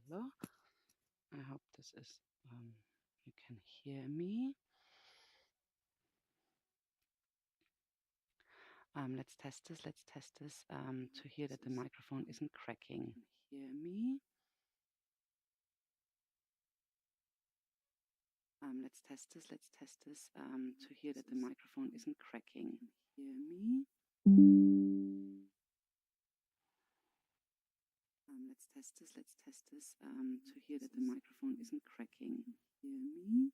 Hello. I hope this is you can hear me. Let's test this. Let's test this to hear that the microphone isn't cracking. Hear me. Let's test this. Let's test this to hear that the microphone isn't cracking. Hear me. Let's test this. Let's test this to hear that the microphone isn't cracking. Hear me.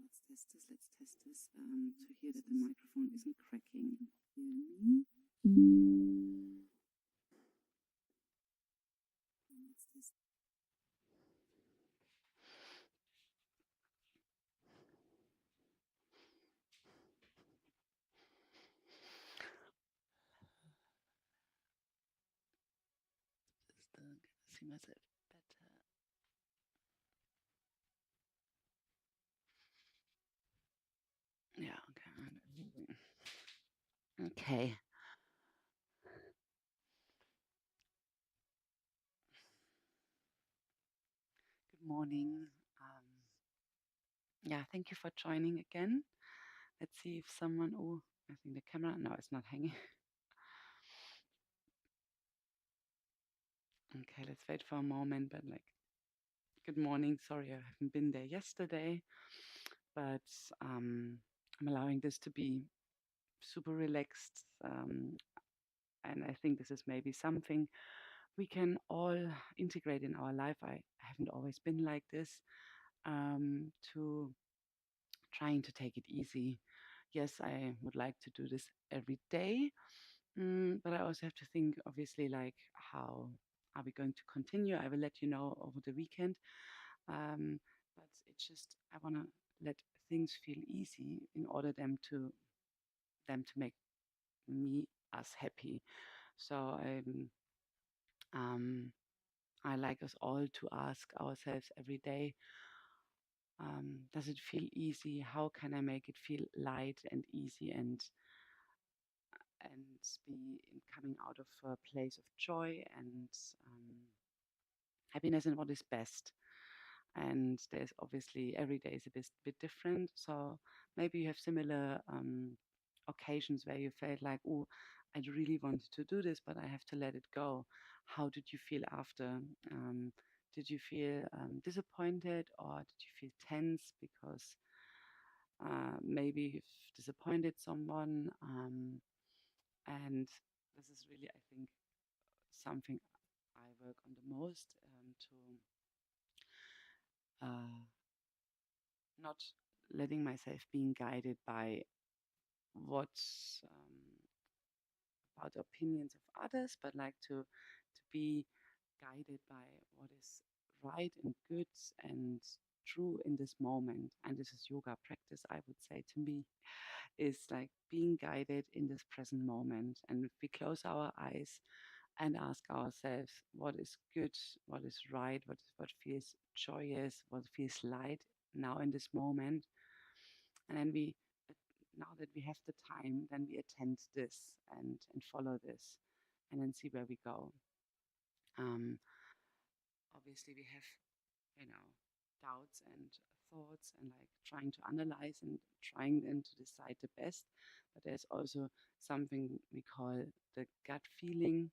Let's test this. Let's test this to hear that the microphone isn't cracking. Hear me. Let's test. Still see myself better. Yeah. Okay. Okay. Good morning. Yeah. Thank you for joining again. Let's see if someone. Oh, I think the camera. No, it's not hanging. Okay. Let's wait for a moment. But like, good morning. Sorry, I haven't been there yesterday, but I'm allowing this to be super relaxed. And I think this is maybe something we can all integrate in our life. I haven't always been like this, to trying to take it easy. Yes, I would like to do this every day, but I also have to think, obviously, like how are we going to continue? I will let you know over the weekend. But it's just I want to let things feel easy in order them to make me us happy. So um, I like us all to ask ourselves every day, does it feel easy? How can I make it feel light and easy and be in coming out of a place of joy and happiness and what is best? And there's obviously every day is a bit different. So maybe you have similar occasions where you felt like, oh, I really wanted to do this, but I have to let it go. How did you feel after? Did you feel disappointed or did you feel tense because maybe you've disappointed someone? And this is really, I think, something I work on the most, to uh, not letting myself being guided by what about the opinions of others, but like to be guided by what is right and good and true in this moment. And this is yoga practice, I would say to me, is like being guided in this present moment. And if we close our eyes and ask ourselves what is good, what is right, what feels joyous, what feels light now in this moment, and then we now that we have the time, then we attend this and follow this, and then see where we go. Um, Obviously, we have doubts and thoughts and like trying to analyze and trying then to decide the best. But there's also something we call the gut feeling,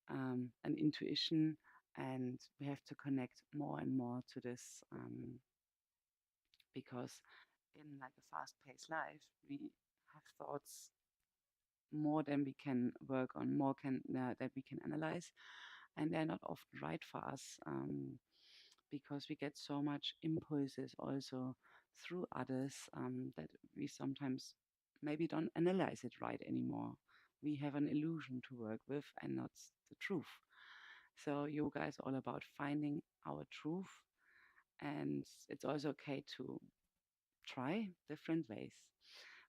and intuition, and we have to connect more and more to this, because in like a fast-paced life, we have thoughts more than we can work on, more can that we can analyze, and they're not often right for us, because we get so much impulses also through others, that we sometimes maybe don't analyze it right anymore. We have an illusion to work with and not the truth. So yoga is all about finding our truth, and it's also okay to try different ways.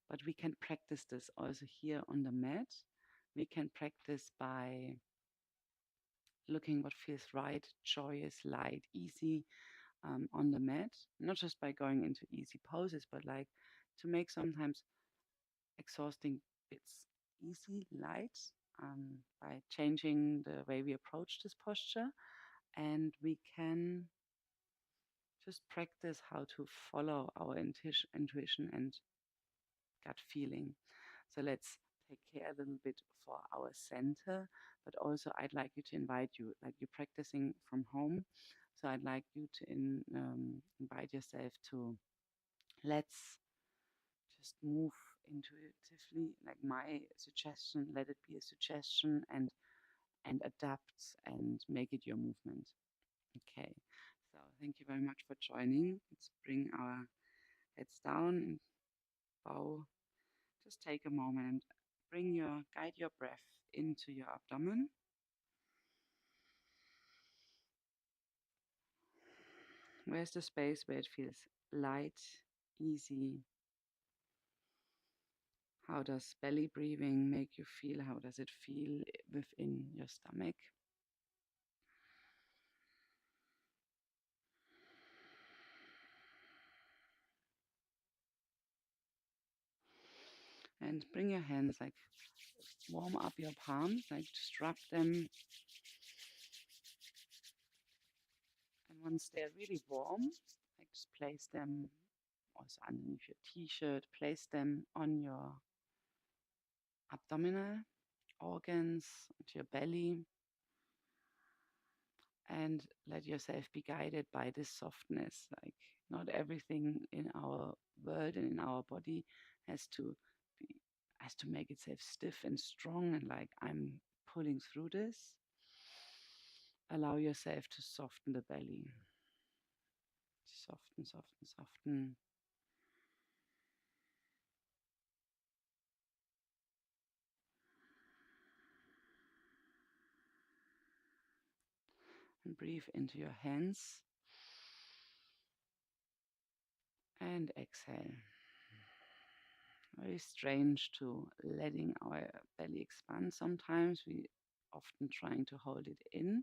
But we can practice this also here on the mat. We can practice by looking what feels right, joyous, light, easy, on the mat, not just by going into easy poses, but like to make sometimes exhausting bits easy, light, by changing the way we approach this posture, and we can just practice how to follow our intuition and gut feeling. So let's take care a little bit for our center, but also I'd like you to invite you, like you're practicing from home. So I'd like you to invite yourself to let's just move intuitively, like my suggestion, let it be a suggestion and adapt and make it your movement. Okay. So thank you very much for joining. Let's bring our heads down and bow. Just take a moment and guide your breath into your abdomen. Where's the space where it feels light, easy? How does belly breathing make you feel? How does it feel within your stomach? And bring your hands, like warm up your palms, like just rub them. And once they're really warm, like just place them also underneath your t-shirt, place them on your abdominal organs, onto your belly, and let yourself be guided by this softness. Like not everything in our world and in our body has to be, has to make itself stiff and strong and like I'm pulling through this. Allow yourself to soften the belly. Soften, soften, soften. And breathe into your hands and exhale. Very strange to letting our belly expand sometimes. We often trying to hold it in,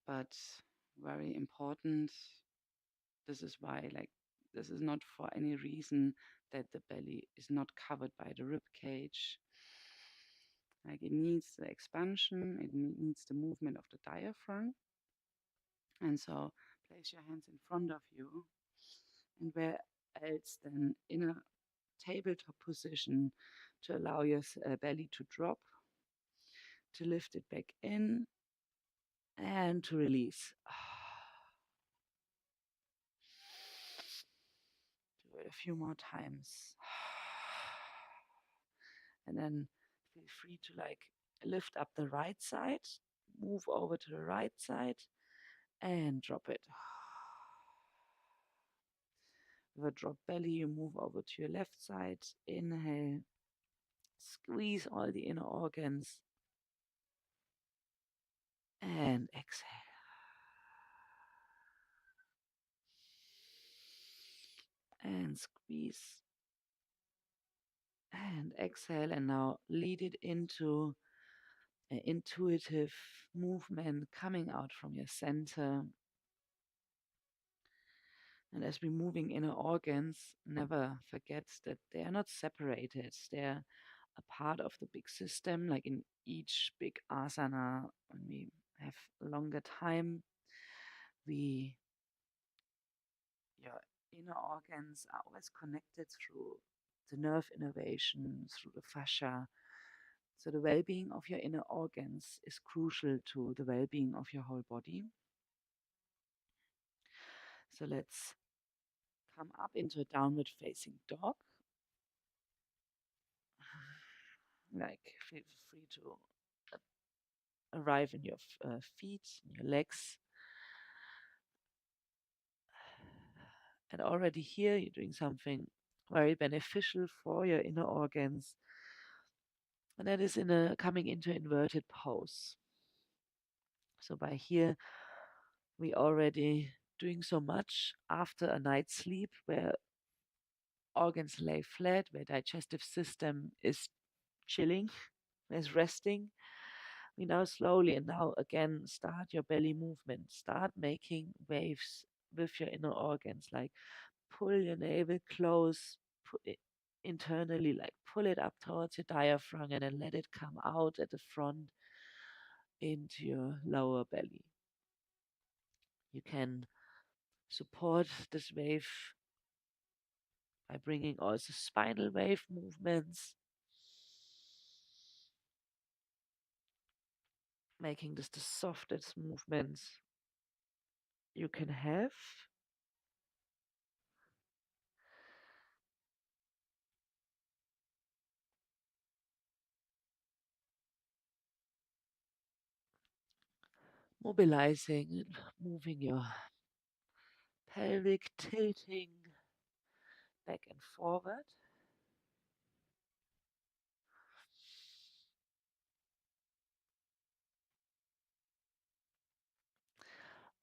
but very important. This is why, like, this is not for any reason that the belly is not covered by the rib cage. Like, it needs the expansion, it needs the movement of the diaphragm. And so, place your hands in front of you, and where else than in a tabletop position to allow your belly to drop, to lift it back in, and to release. Do it a few more times. And then feel free to like lift up the right side, move over to the right side, and drop it. With a drop belly, you move over to your left side. Inhale, squeeze all the inner organs, and exhale. And squeeze and exhale, and now lead it into an intuitive movement coming out from your center. And as we're moving inner organs, never forget that they are not separated. They're a part of the big system, like in each big asana. When we have longer time, we your inner organs are always connected through the nerve innervation, through the fascia. So the well-being of your inner organs is crucial to the well-being of your whole body. So let's come up into a downward facing dog. Like feel free to arrive in your feet, in your legs. And already here you're doing something very beneficial for your inner organs. And that is coming into inverted pose. So by here, we already doing so much after a night's sleep where organs lay flat, where digestive system is chilling, is resting. We now slowly and now again start your belly movement. Start making waves with your inner organs, like pull your navel close, internally, like pull it up towards your diaphragm and then let it come out at the front into your lower belly. You can support this wave by bringing also spinal wave movements, making this the softest movements you can have. Mobilizing and moving your pelvic, tilting back and forward.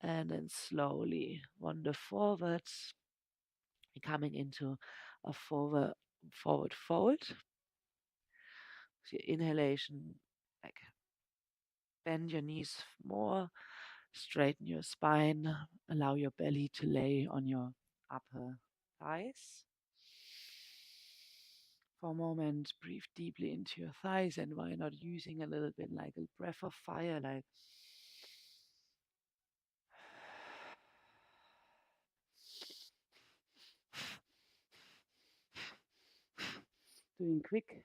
And then slowly wander forwards, coming into a forward fold. So your inhalation, like bend your knees more, straighten your spine, allow your belly to lay on your upper thighs. For a moment, breathe deeply into your thighs, and why not using a little bit like a breath of fire, like doing quick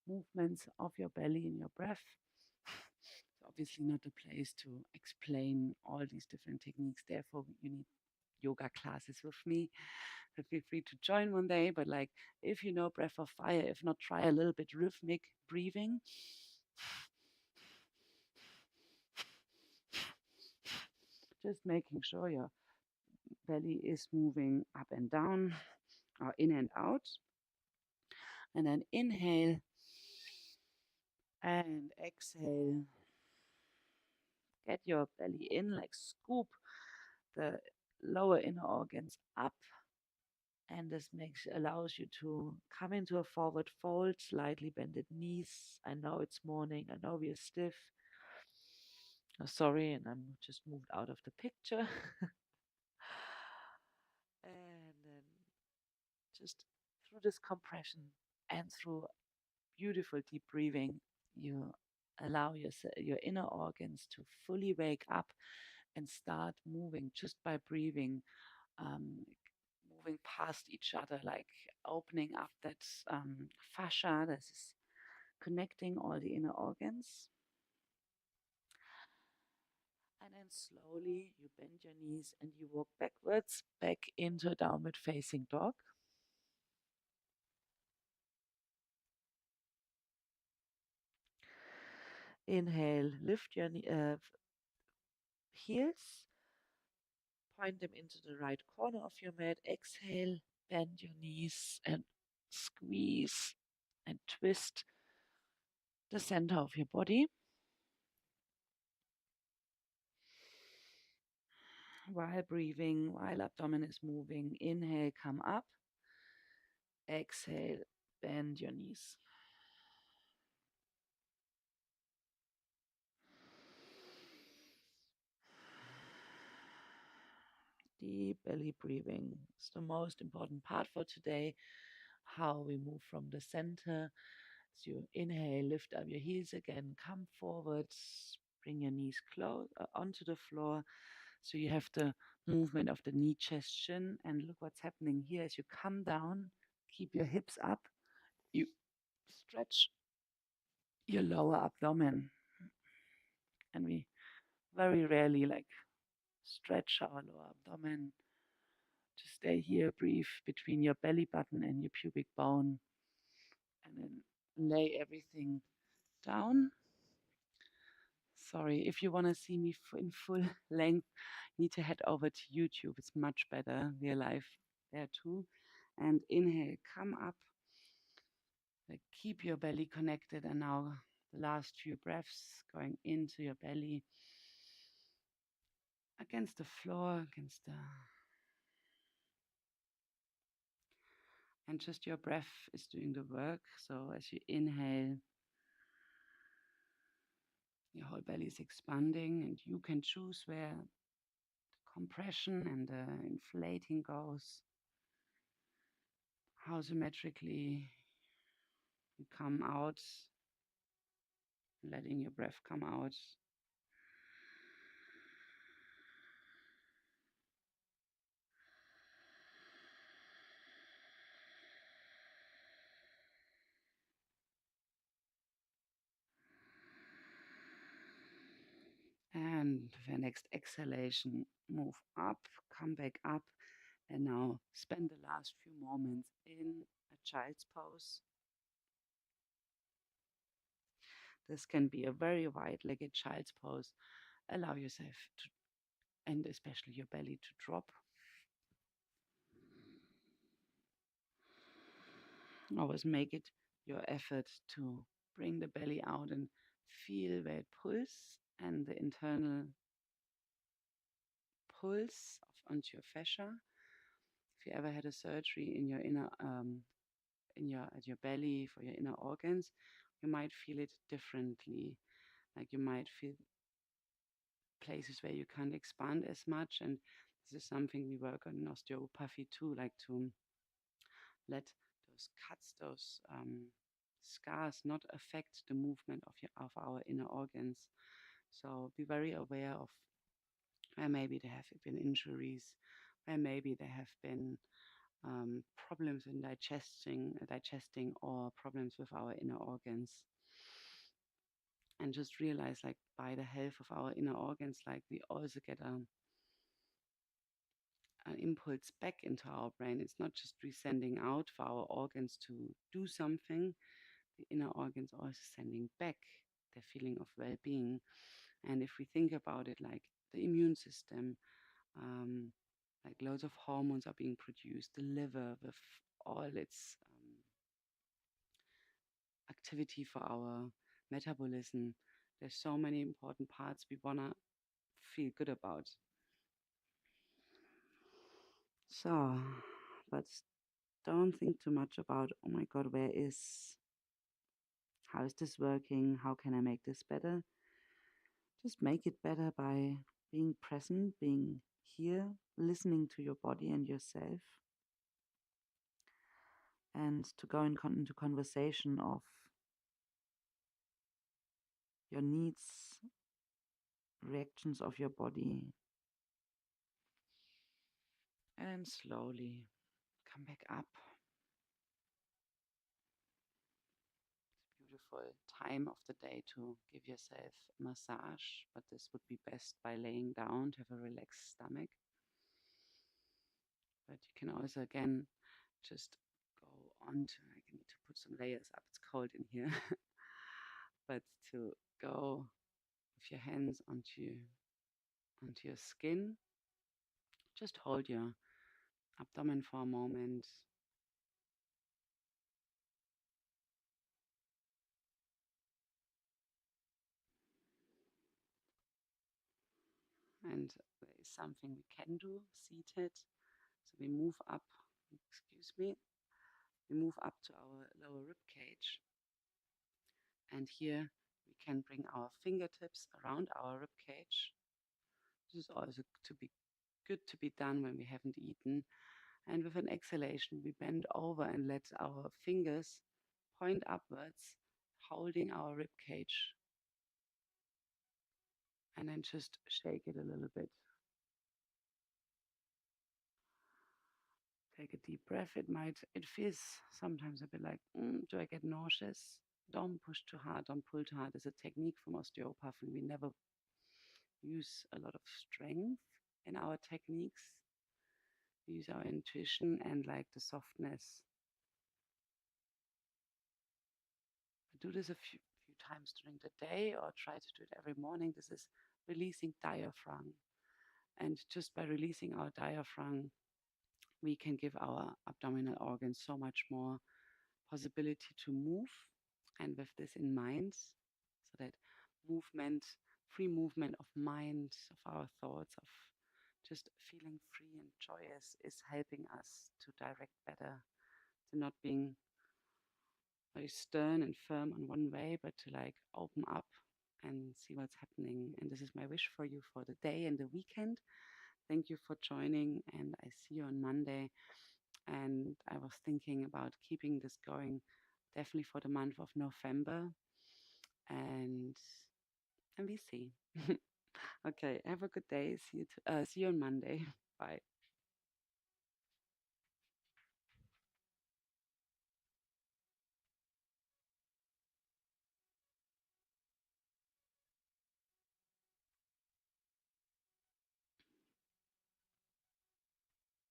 movements of your belly in your breath. It's obviously not a place to explain all these different techniques. Therefore, you need yoga classes with me. So feel free to join one day. But like, if you know breath of fire, if not, try a little bit rhythmic breathing. Just making sure your belly is moving up and down or in and out. And then inhale and exhale. Get your belly in, like scoop the lower inner organs up, and this allows you to come into a forward fold, slightly bended knees. I know it's morning, I know we are stiff. Oh, sorry, and I'm just moved out of the picture. And then just through this compression and through beautiful deep breathing, you allow your inner organs to fully wake up and start moving just by breathing, um, moving past each other, like opening up that fascia that is connecting all the inner organs. And then slowly you bend your knees and you walk backwards back into a downward facing dog. Inhale, lift your heels, point them into the right corner of your mat. Exhale, bend your knees and squeeze and twist the center of your body. While breathing, while abdomen is moving, inhale, come up. Exhale, bend your knees. Deep belly breathing is the most important part for today. How we move from the center. As you inhale, lift up your heels again, come forwards, bring your knees close onto the floor. So you have the movement of the knee, chest, shin. And look what's happening here as you come down, keep your hips up, you stretch your lower abdomen. And we very rarely like stretch our lower abdomen. Just stay here, breathe between your belly button and your pubic bone, and then lay everything down. Sorry, if you want to see me in full length, you need to head over to YouTube. It's much better. We're live there too. And inhale, come up. Like, keep your belly connected. And now the last few breaths going into your belly, against the floor, against the. And just your breath is doing the work. So as you inhale, your whole belly is expanding, and you can choose where the compression and the inflating goes. how symmetrically you come out, letting your breath come out. And for next exhalation, move up, come back up, and now spend the last few moments in a child's pose. This can be a very wide-legged child's pose. Allow yourself to, and especially your belly to drop. Always make it your effort to bring the belly out and feel where it pulls and the internal pulse onto your fascia. If you ever had a surgery in your inner in your at your belly for your inner organs, you might feel it differently. Like you might feel places where you can't expand as much, and this is something we work on in osteopathy too, like to let those cuts, those scars not affect the movement of our inner organs. So be very aware of where maybe there have been injuries, where maybe there have been problems in digesting or problems with our inner organs. And just realize, like, by the health of our inner organs, like, we also get an impulse back into our brain. It's not just resending out for our organs to do something, the inner organs are also sending back the feeling of well being. And if we think about it, like the immune system, um, like loads of hormones are being produced, the liver with all its activity for our metabolism. There's so many important parts we want to feel good about. So, but don't think too much about, oh my God, how is this working? How can I make this better? Just make it better by being present, being here, listening to your body and yourself, and to go into conversation of your needs, reactions of your body, and slowly come back up. Beautiful time of the day to give yourself a massage, but this would be best by laying down to have a relaxed stomach. But you can also, again, just go on to, I need to put some layers up, it's cold in here, but to go with your hands onto your skin, just hold your abdomen for a moment. And there is something we can do seated. So we move up, excuse me, we move up to our lower rib cage. And here we can bring our fingertips around our rib cage. This is also to be good to be done when we haven't eaten. And with an exhalation, we bend over and let our fingers point upwards, holding our rib cage. And then just shake it a little bit. Take a deep breath. It feels sometimes a bit like, do I get nauseous? Don't push too hard, don't pull too hard. It's a technique from osteopathy. We never use a lot of strength in our techniques. We use our intuition and like the softness. Do this a few times during the day or try to do it every morning. This is releasing diaphragm. And just by releasing our diaphragm, we can give our abdominal organs so much more possibility to move. And with this in mind, so that movement, free movement of mind, of our thoughts, of just feeling free and joyous is helping us to direct better, to not being very stern and firm on one way, but to like open up and see what's happening. And this is my wish for you for the day and the weekend. Thank you for joining, and I see you on Monday And I was thinking about keeping this going definitely for the month of November. And we see. Okay, have a good day. See you on Monday. Bye.